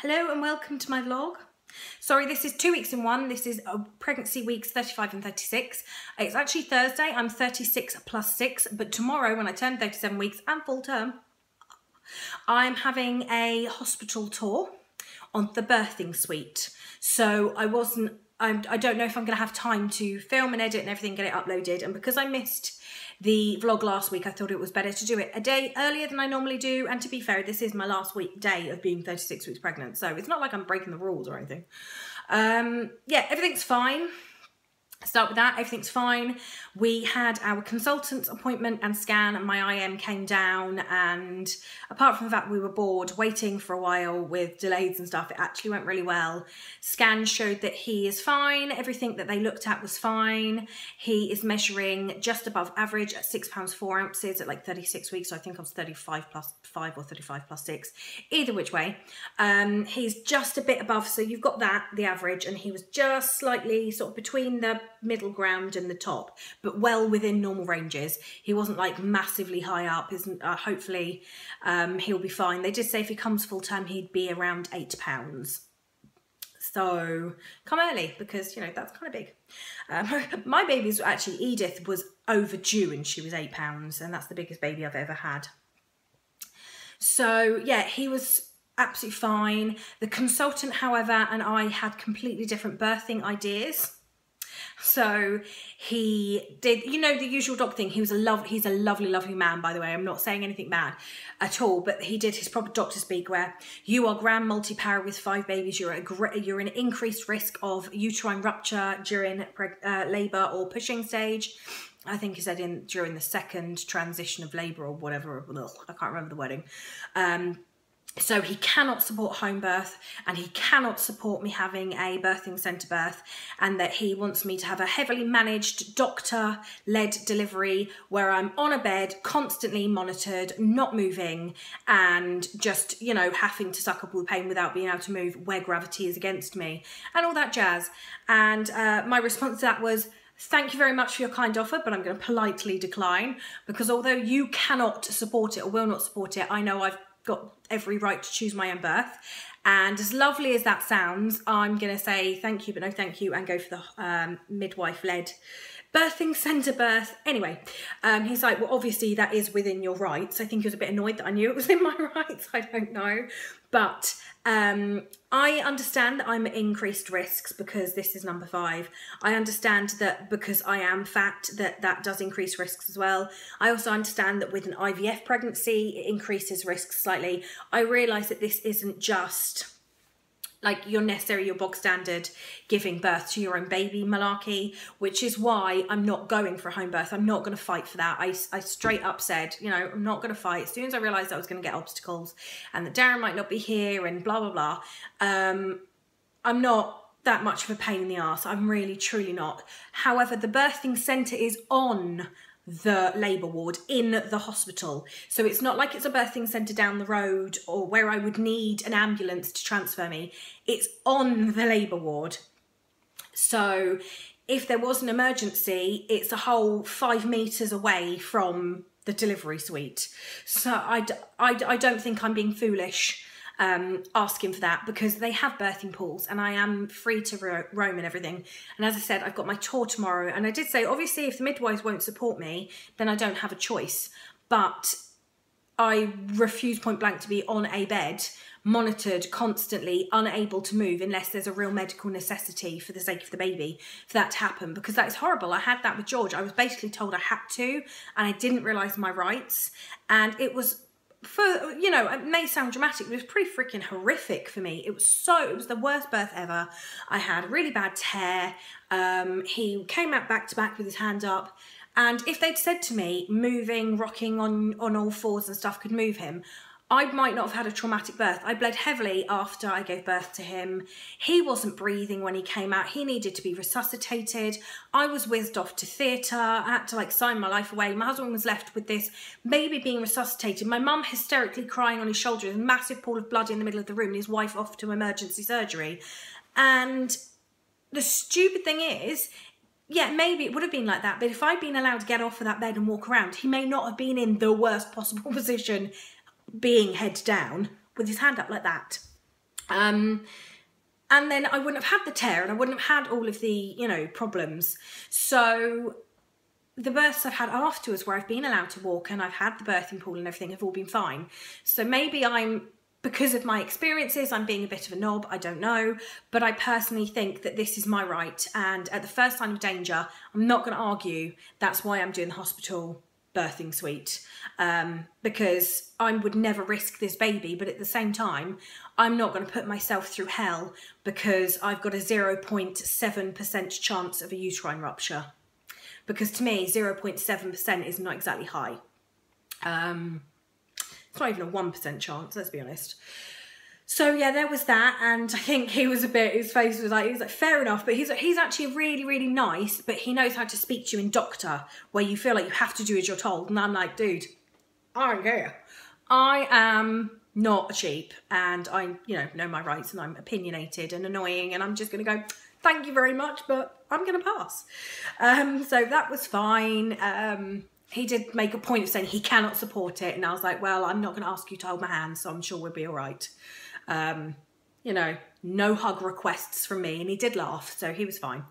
Hello and welcome to my vlog. Sorry, this is 2 weeks in one. This is pregnancy weeks 35 and 36. It's actually Thursday. I'm 36 plus 6, but tomorrow when I turn 37 weeks and full term, I'm having a hospital tour on the birthing suite. So I don't know if I'm going to have time to film and edit and everything, get it uploaded. And because I missed the vlog last week, I thought it was better to do it a day earlier than I normally do. And to be fair, this is my last day of being 36 weeks pregnant. So it's not like I'm breaking the rules or anything. Yeah, everything's fine. Start with that, everything's fine. We had our consultant's appointment and scan and my IM came down, and apart from the fact we were bored waiting for a while with delays and stuff, it actually went really well. Scan showed that he is fine, everything that they looked at was fine. He is measuring just above average at 6 pounds 4 ounces at like 36 weeks, so I think I was 35 plus 5 or 35 plus 6, either which way. He's just a bit above, so you've got that, the average, and he was just slightly sort of between the middle ground and the top, but well within normal ranges. He wasn't like massively high up. Hopefully he'll be fine. They did say if he comes full term he'd be around 8 pounds. So come early, because you know that's kind of big. My baby's actually, Edith was overdue and she was 8 pounds, and that's the biggest baby I've ever had. So yeah, he was absolutely fine. The consultant, however, and I had completely different birthing ideas. So he did, you know, the usual dog thing. He's a lovely man, by the way. I'm not saying anything bad at all, but he did his proper doctor speak where you are gram multi-para with 5 babies. You're an increased risk of uterine rupture during labour or pushing stage. I think he said during the second transition of labour or whatever. I can't remember the wording. So he cannot support home birth, and he cannot support me having a birthing centre birth, and that he wants me to have a heavily managed doctor-led delivery where I'm on a bed, constantly monitored, not moving, and just, you know, having to suck up all the pain without being able to move where gravity is against me, and all that jazz. And my response to that was, thank you very much for your kind offer, but I'm going to politely decline, because although you cannot support it or will not support it, I know I've got every right to choose my own birth. And as lovely as that sounds, I'm going to say thank you, but no thank you, and go for the midwife-led birthing centre birth. Anyway, he's like, well, obviously that is within your rights. I think he was a bit annoyed that I knew it was in my rights. I don't know. But I understand that I'm at increased risks because this is number 5. I understand that because I am fat, that does increase risks as well. I also understand that with an IVF pregnancy, it increases risks slightly. I realise that this isn't just like your bog standard giving birth to your own baby malarkey, which is why I'm not going for a home birth. I'm not going to fight for that. I straight up said, you know, I'm not going to fight. As soon as I realised I was going to get obstacles and that Darren might not be here and blah, blah, blah, I'm not that much of a pain in the arse. I'm really, truly not. However, the birthing centre is on the labour ward in the hospital. So it's not like it's a birthing centre down the road or where I would need an ambulance to transfer me. It's on the labour ward. So if there was an emergency, it's a whole 5 metres away from the delivery suite. So I don't think I'm being foolish asking for that, because they have birthing pools and I am free to roam and everything. And as I said, I've got my tour tomorrow, and I did say, obviously, if the midwives won't support me, then I don't have a choice. But I refuse point blank to be on a bed, monitored constantly, unable to move unless there's a real medical necessity for the sake of the baby for that to happen, because that is horrible. I had that with George. I was basically told I had to, and I didn't realise my rights, and it was, for, you know, it may sound dramatic, but it was pretty freaking horrific for me. It was the worst birth ever. I had a really bad tear. He came out back to back with his hand up, and if they'd said to me moving, rocking on all 4s and stuff could move him, I might not have had a traumatic birth. I bled heavily after I gave birth to him. He wasn't breathing when he came out. He needed to be resuscitated. I was whizzed off to theatre. I had to like sign my life away. My husband was left with this baby being resuscitated. My mum hysterically crying on his shoulder with a massive pool of blood in the middle of the room, and his wife off to emergency surgery. And the stupid thing is, yeah, maybe it would have been like that, but if I'd been allowed to get off of that bed and walk around, he may not have been in the worst possible position, being head down with his hand up like that. And then I wouldn't have had the tear and I wouldn't have had all of the, you know, problems. So the births I've had afterwards where I've been allowed to walk and I've had the birthing pool and everything have all been fine. So maybe because of my experiences, I'm being a bit of a knob, I don't know. But I personally think that this is my right. And at the first sign of danger, I'm not going to argue. That's why I'm doing the hospital birthing suite, because I would never risk this baby, but at the same time I'm not going to put myself through hell because I've got a 0.7% chance of a uterine rupture, because to me 0.7% is not exactly high. It's not even a 1% chance, let's be honest. So yeah, there was that, and I think he was his face was like, fair enough, but he's actually really, really nice, but he knows how to speak to you in doctor, where you feel like you have to do as you're told, and I'm like, dude, I don't care. I am not a sheep, and I, you know my rights, and I'm opinionated and annoying, and I'm just going to go, thank you very much, but I'm going to pass. So that was fine. He did make a point of saying he cannot support it, and I was like, well, I'm not going to ask you to hold my hand, so I'm sure we'll be all right. You know, no hug requests from me, and he did laugh, so he was fine.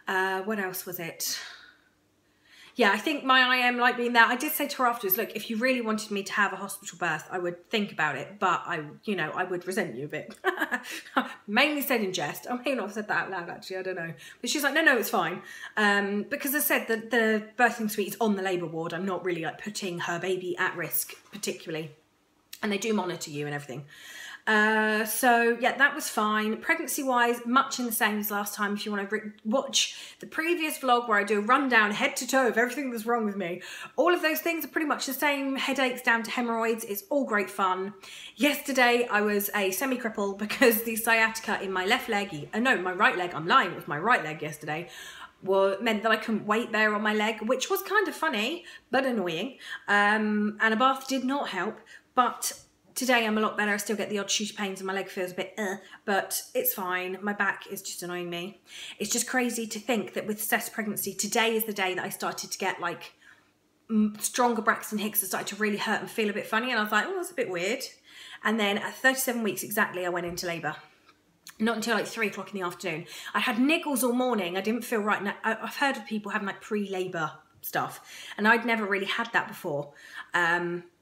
What else was it? Yeah, I think I am like being there. I did say to her afterwards, look, if you really wanted me to have a hospital birth, I would think about it, but I would resent you a bit. Mainly said in jest. I may not have said that out loud, actually, I don't know. But she's like, no, it's fine. Because as I said, the birthing suite is on the labour ward. I'm not really like putting her baby at risk particularly. And they do monitor you and everything. So yeah, that was fine. Pregnancy wise, much in the same as last time. If you want to watch the previous vlog where I do a rundown head to toe of everything that's wrong with me, all of those things are pretty much the same. Headaches down to hemorrhoids. It's all great fun. Yesterday I was a semi-cripple because the sciatica in my left leg, no, my right leg, I'm lying, it was my right leg yesterday, meant that I couldn't weight bear on my leg, which was kind of funny but annoying. And a bath did not help, but today I'm a lot better. I still get the odd shooty pains and my leg feels a bit but it's fine. My back is just annoying me. It's just crazy to think that with cess pregnancy, today is the day that I started to get like stronger Braxton Hicks that started to really hurt and feel a bit funny, and I was like, oh, that's a bit weird. And then at 37 weeks exactly, I went into labour. Not until like 3 o'clock in the afternoon. I had niggles all morning. I didn't feel right. Now, I've heard of people having like pre-labour stuff, and I'd never really had that before.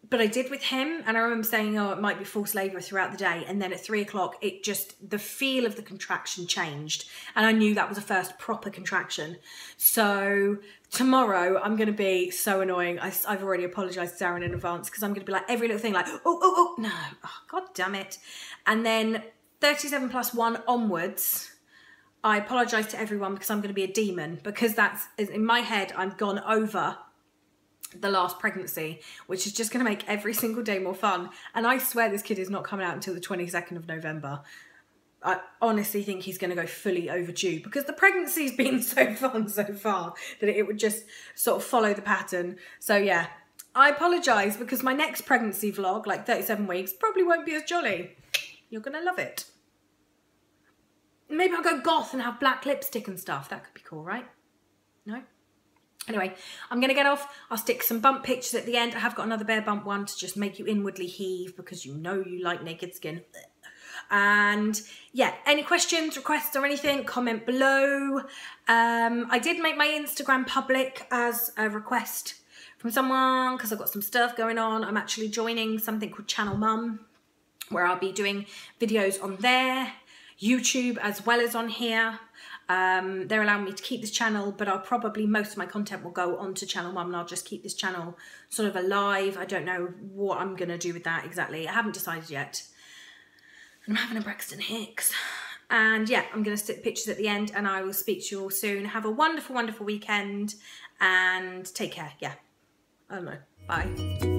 But I did with him, and I remember saying, oh, it might be false labour throughout the day, and then at 3 o'clock the feel of the contraction changed, and I knew that was the first proper contraction. So tomorrow I'm going to be so annoying. I've already apologised to Darren in advance, because I'm going to be like every little thing like, oh, no, oh, god damn it. And then 37 plus 1 onwards, I apologise to everyone because I'm going to be a demon, because that's, in my head, I've gone over the last pregnancy, which is just going to make every single day more fun. And I swear this kid is not coming out until the 22nd of November. I honestly think he's going to go fully overdue, because the pregnancy's been so fun so far that it would just sort of follow the pattern. So yeah, I apologise, because my next pregnancy vlog, like 37 weeks, probably won't be as jolly. You're going to love it. Maybe I'll go goth and have black lipstick and stuff. That could be cool, right? No? Anyway, I'm going to get off. I'll stick some bump pictures at the end. I have got another bare bump one to just make you inwardly heave, because you know you like naked skin. And yeah, any questions, requests or anything, comment below. I did make my Instagram public as a request from someone, because I've got some stuff going on. I'm actually joining something called Channel Mum, where I'll be doing videos on there, YouTube as well as on here. They're allowing me to keep this channel, but most of my content will go onto Channel Mum, and I'll just keep this channel sort of alive. I don't know what I'm going to do with that exactly. I haven't decided yet. And I'm having a Braxton Hicks. And yeah, I'm going to stick pictures at the end, and I will speak to you all soon. Have a wonderful, wonderful weekend, and take care. Yeah. I don't know. Bye.